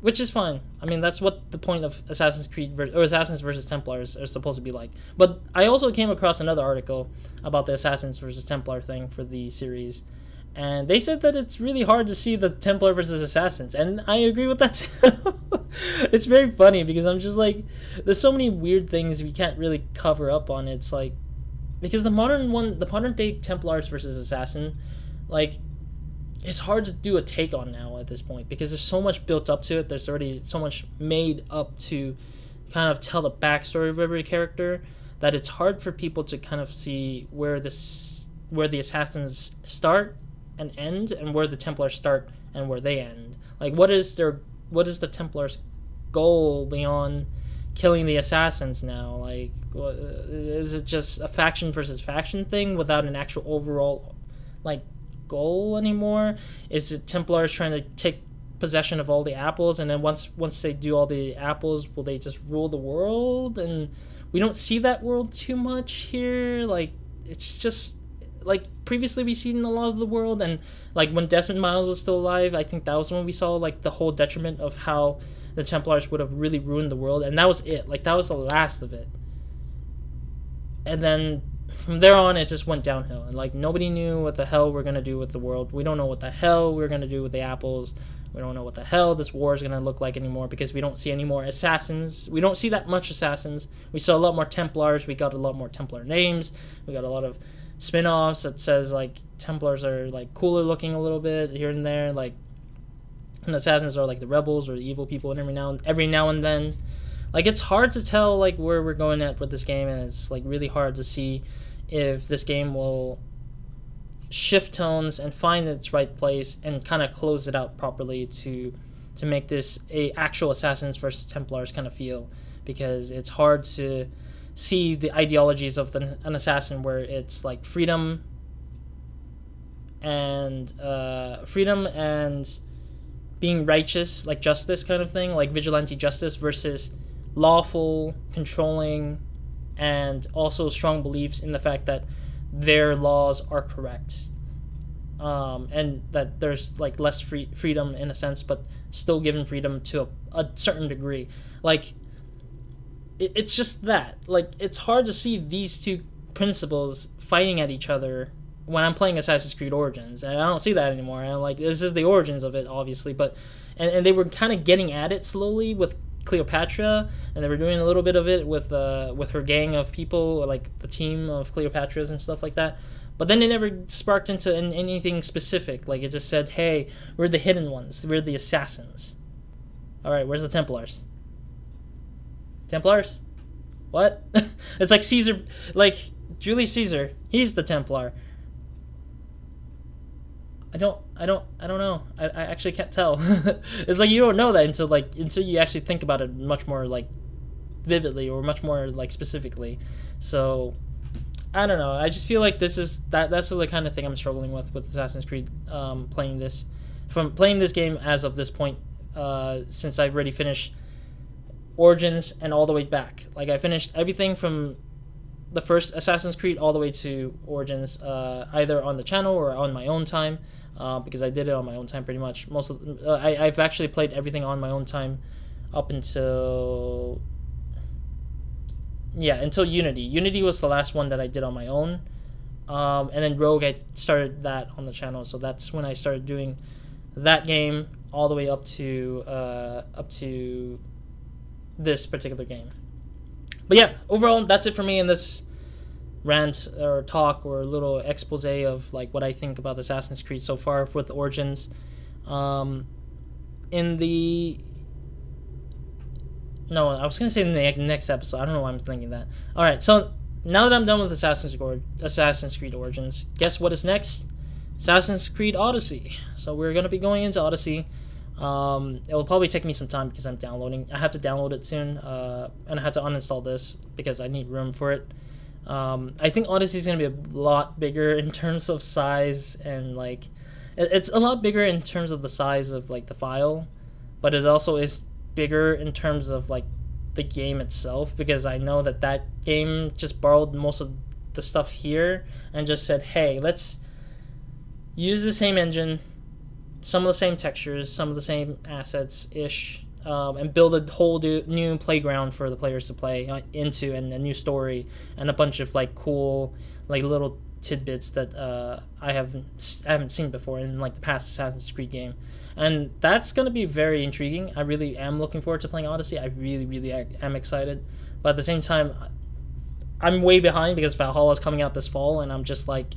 [SPEAKER 1] which is fine. I mean, that's what the point of Assassin's Creed or Assassins versus Templars are supposed to be like. But I also came across another article about the Assassins versus Templar thing for the series, and they said that it's really hard to see the Templar versus Assassins, and I agree with that too. It's very funny because I'm just like, there's so many weird things we can't really cover up on. It's like, because the modern day Templars versus Assassin, like, it's hard to do a take on now at this point because there's so much built up to it. There's already so much made up to kind of tell the backstory of every character that it's hard for people to kind of see where the Assassins start and end, and where the Templars start and where they end. Like, what is the Templars' goal beyond killing the Assassins now? Like, is it just a faction versus faction thing without an actual overall, like, goal anymore? Is it Templars trying to take possession of all the apples, and then once they do all the apples, will they just rule the world? And we don't see that world too much here. Like, it's just, like, previously we've seen a lot of the world, and like when Desmond Miles was still alive, I think that was when we saw like the whole detriment of how the Templars would have really ruined the world, and that was it. Like, that was the last of it. And then from there on, it just went downhill, and like nobody knew what the hell we're gonna do with the world. We don't know what the hell we're gonna do with the apples. We don't know what the hell this war is gonna look like anymore, because we don't see any more assassins. We don't see that much assassins. We saw a lot more Templars. We got a lot more Templar names. We got a lot of spin-offs that says like Templars are like cooler looking a little bit here and there, like, and assassins are like the rebels or the evil people, and every now and then, like, it's hard to tell like where we're going at with this game, and it's like really hard to see if this game will shift tones and find its right place and kind of close it out properly to make this a actual Assassins versus Templars kind of feel, because it's hard to see the ideologies of an assassin where it's like freedom and being righteous, like justice kind of thing, like vigilante justice, versus lawful, controlling, and also strong beliefs in the fact that their laws are correct, and that there's like less freedom in a sense, but still given freedom to a certain degree. Like, it's just that, like, it's hard to see these two principles fighting at each other when I'm playing Assassin's Creed Origins, and I don't see that anymore. And like, this is the origins of it, obviously, but and they were kind of getting at it slowly with Cleopatra, and they were doing a little bit of it with her gang of people, like the team of Cleopatras and stuff like that. But then it never sparked into anything specific. Like, it just said, hey, we're the hidden ones, we're the assassins. All right, where's the Templars? Templars? What? It's like Caesar, like Julius Caesar. He's the Templar. I don't know. I actually can't tell. It's like you don't know that until you actually think about it much more like vividly, or much more like specifically. So I don't know. I just feel like that's the kind of thing I'm struggling with Assassin's Creed. Playing this game as of this point, since I've already finished Origins and all the way back. Like, I finished everything from the first Assassin's Creed all the way to Origins, either on the channel or on my own time, because I did it on my own time pretty much. I've actually played everything on my own time up until Unity. Unity was the last one that I did on my own, and then Rogue, I started that on the channel, so that's when I started doing that game all the way up to this particular game. But yeah, overall, that's it for me in this rant or talk or little expose of like what I think about Assassin's Creed so far with Origins. I was gonna say in the next episode. I don't know why I'm thinking that. All right, so now that I'm done with Assassin's Creed Origins, guess what is next? Assassin's Creed Odyssey. So we're gonna be going into Odyssey. It will probably take me some time because I'm downloading. I have to download it soon, and I have to uninstall this because I need room for it. I think Odyssey is going to be a lot bigger in terms of size, and like it's a lot bigger in terms of the size of like the file, but it also is bigger in terms of like the game itself, because I know that that game just borrowed most of the stuff here and just said, hey, let's use the same engine, some of the same textures, some of the same assets ish, and build a whole new playground for the players to play into, and a new story, and a bunch of like cool like little tidbits that I haven't seen before in like the past Assassin's Creed game. And that's going to be very intriguing. I really am looking forward to playing Odyssey. I really am excited, but at the same time I'm way behind because Valhalla is coming out this fall, and I'm just like,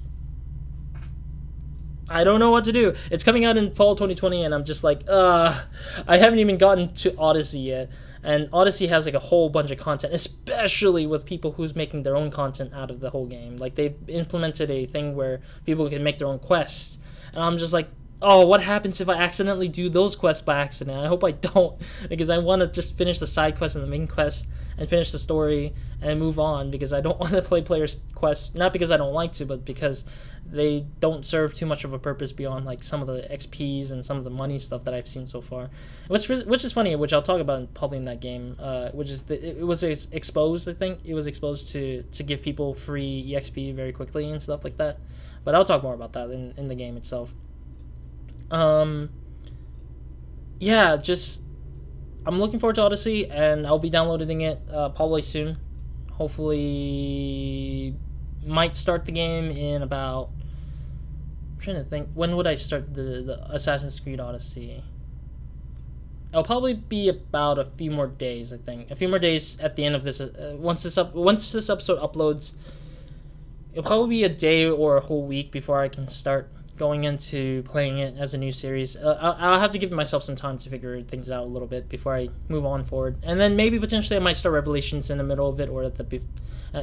[SPEAKER 1] I don't know what to do. It's coming out in fall 2020, and I'm just like, I haven't even gotten to Odyssey yet. And Odyssey has like a whole bunch of content, especially with people who's making their own content out of the whole game. Like, they've implemented a thing where people can make their own quests, and I'm just like, oh, what happens if I accidentally do those quests by accident? I hope I don't, because I want to just finish the side quest and the main quest and finish the story and move on, because I don't want to play players' quests, not because I don't like to, but because they don't serve too much of a purpose beyond like some of the XPs and some of the money stuff that I've seen so far. Which is funny, which I'll talk about probably in that game, which is it was exposed, I think. It was exposed to give people free EXP very quickly and stuff like that. But I'll talk more about that in the game itself. Yeah, just I'm looking forward to Odyssey, and I'll be downloading it probably soon. Hopefully, might start the game in about, I'm trying to think, when would I start the Assassin's Creed Odyssey? It'll probably be about a few more days, I think. A few more days at the end of this. Once this episode uploads, it'll probably be a day or a whole week before I can start going into playing it as a new series. I'll have to give myself some time to figure things out a little bit before I move on forward, and then maybe potentially I might start Revelations in the middle of it, or at the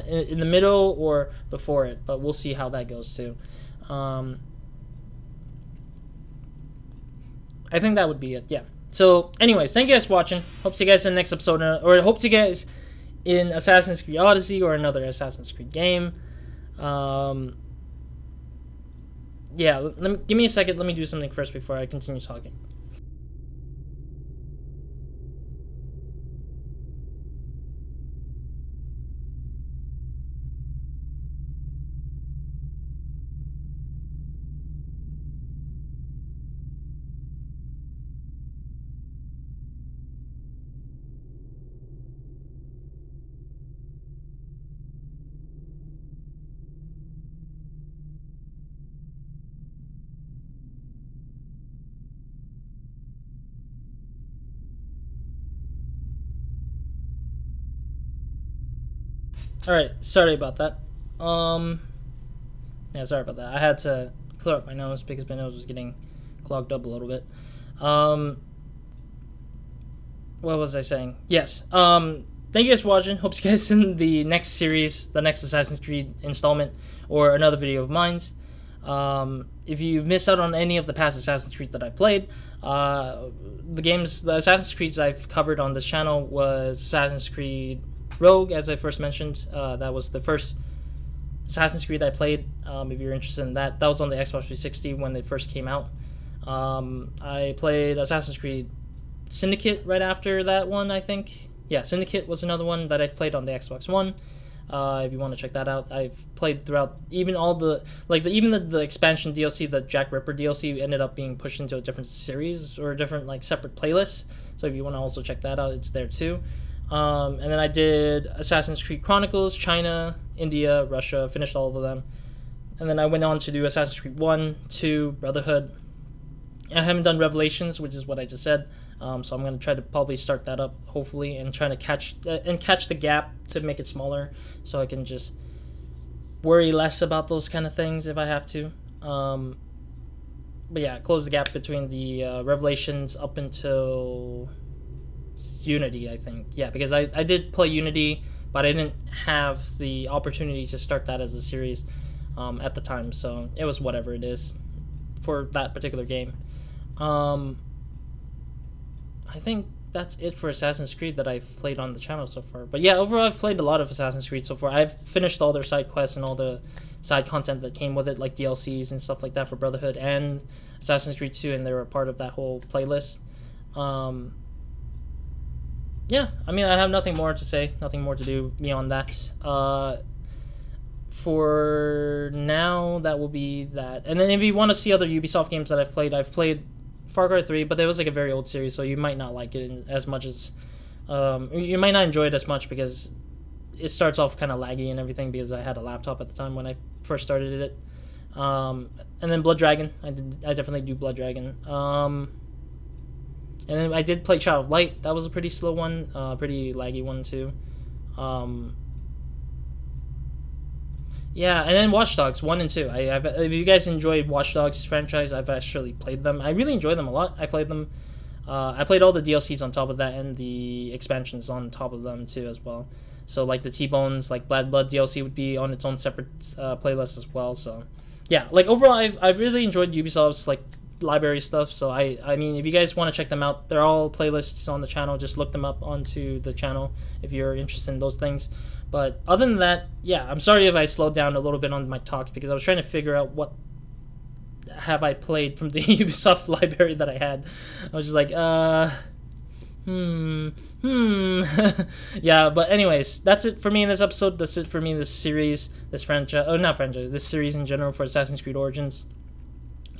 [SPEAKER 1] in the middle or before it. But we'll see how that goes too. I think that would be it. Yeah. So, anyways, thank you guys for watching. Hope to see you guys in the next episode, or hope to see you guys in Assassin's Creed Odyssey or another Assassin's Creed game. Yeah, give me a second. Let me do something first before I continue talking. Alright, sorry about that. Yeah, sorry about that. I had to clear up my nose because my nose was getting clogged up a little bit. What was I saying? Yes. Thank you guys for watching. Hope you guys in the next series, the next Assassin's Creed installment, or another video of mine. If you missed out on any of the past Assassin's Creed that I played, the Assassin's Creeds I've covered on this channel was Assassin's Creed Rogue, as I first mentioned. That was the first Assassin's Creed I played. If you're interested in that, that was on the Xbox 360 when it first came out. I played Assassin's Creed Syndicate right after that one, I think. Yeah, Syndicate was another one that I played on the Xbox One. If you want to check that out, I've played throughout even all the the expansion DLC, the Jack Ripper DLC, ended up being pushed into a different series or a different like separate playlist. So if you want to also check that out, it's there too. And then I did Assassin's Creed Chronicles, China, India, Russia, finished all of them. And then I went on to do Assassin's Creed 1, 2, Brotherhood. I haven't done Revelations, which is what I just said. So I'm going to try to probably start that up, hopefully, and trying to catch the gap to make it smaller, so I can just worry less about those kind of things if I have to. But yeah, close the gap between the Revelations up until Unity, I think. Yeah, because I did play Unity, but I didn't have the opportunity to start that as a series at the time, so it was whatever it is for that particular game. I think that's it for Assassin's Creed that I've played on the channel so far. But yeah, overall I've played a lot of Assassin's Creed so far. I've finished all their side quests and all the side content that came with it, like DLCs and stuff like that for Brotherhood and Assassin's Creed 2, and they were a part of that whole playlist. Yeah, I mean, I have nothing more to say, nothing more to do beyond that. For now, that will be that. And then if you want to see other Ubisoft games that I've played Far Cry 3, but that was like a very old series, so you might not like it as much as... you might not enjoy it as much because it starts off kind of laggy and everything, because I had a laptop at the time when I first started it. And then Blood Dragon. I definitely do Blood Dragon. And then I did play Child of Light. That was a pretty slow one, pretty laggy one too. Yeah, and then Watch Dogs 1 and 2. If you guys enjoyed Watch Dogs franchise, I've actually played them. I really enjoyed them a lot. I played them. I played all the DLCs on top of that, and the expansions on top of them too as well. So like the T-Bones, like Bad Blood DLC would be on its own separate playlist as well. So yeah, like overall, I've really enjoyed Ubisoft's like library stuff. So I mean, if you guys want to check them out, they're all playlists on the channel. Just look them up onto the channel if you're interested in those things. But other than that, yeah, I'm sorry if I slowed down a little bit on my talks, because I was trying to figure out what have I played from the Ubisoft library that I had. I was just like, yeah, but anyways, that's it for me in this episode. That's it for me in this series, this franchise, this series in general for Assassin's Creed Origins.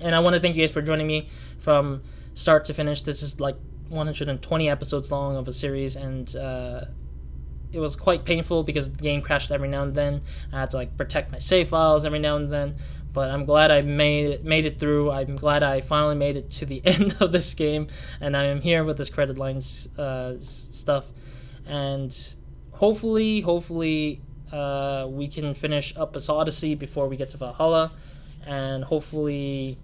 [SPEAKER 1] And I want to thank you guys for joining me from start to finish. This is like 120 episodes long of a series, and it was quite painful because the game crashed every now and then. I had to like protect my save files every now and then, but I'm glad I made it through. I'm glad I finally made it to the end of this game, and I am here with this credit lines stuff. And hopefully we can finish up as Odyssey before we get to Valhalla, and hopefully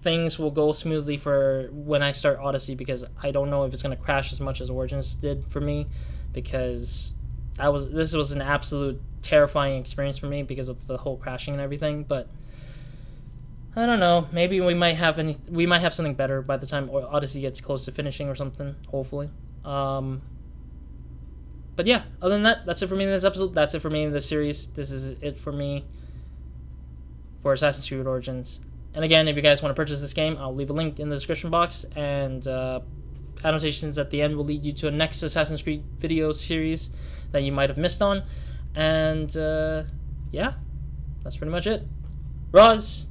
[SPEAKER 1] things will go smoothly for when I start Odyssey, because I don't know if it's going to crash as much as Origins did for me, because this was an absolute terrifying experience for me because of the whole crashing and everything. But I don't know, maybe we might have something better by the time Odyssey gets close to finishing or something, hopefully. But yeah, other than that, that's it for me in this episode. That's it for me in this series. This is it for me for Assassin's Creed Origins. And again, if you guys want to purchase this game, I'll leave a link in the description box, and annotations at the end will lead you to a next Assassin's Creed video series that you might have missed on. And yeah, that's pretty much it. Roz!